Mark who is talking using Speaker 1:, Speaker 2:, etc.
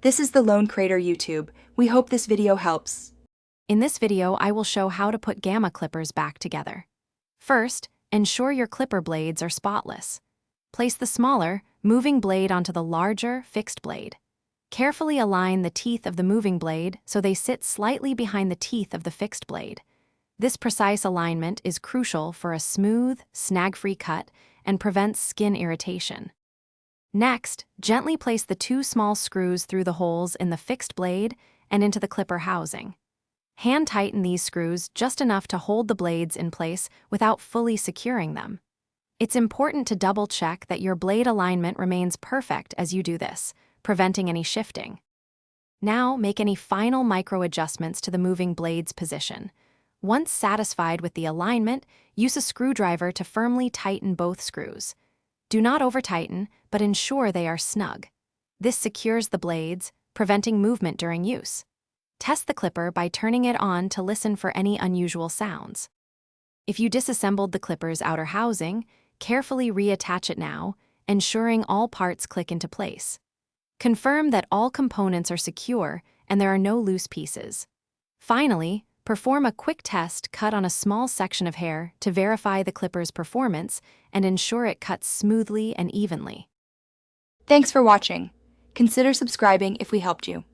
Speaker 1: This is the Lone Crater YouTube. We hope this video helps.
Speaker 2: In this video, I will show how to put gamma clippers back together. First, ensure your clipper blades are spotless. Place the smaller, moving blade onto the larger, fixed blade. Carefully align the teeth of the moving blade so they sit slightly behind the teeth of the fixed blade. This precise alignment is crucial for a smooth, snag-free cut and prevents skin irritation. Next, gently place the two small screws through the holes in the fixed blade and into the clipper housing. Hand tighten these screws just enough to hold the blades in place without fully securing them. It's important to double-check that your blade alignment remains perfect as you do this, preventing any shifting. Now, make any final micro-adjustments to the moving blade's position. Once satisfied with the alignment, use a screwdriver to firmly tighten both screws. Do not over-tighten, but ensure they are snug. This secures the blades, preventing movement during use. Test the clipper by turning it on to listen for any unusual sounds. If you disassembled the clipper's outer housing, carefully reattach it now, ensuring all parts click into place. Confirm that all components are secure and there are no loose pieces. Finally, perform a quick test cut on a small section of hair to verify the clipper's performance and ensure it cuts smoothly and evenly.
Speaker 1: Thanks for watching. Consider subscribing if we helped you.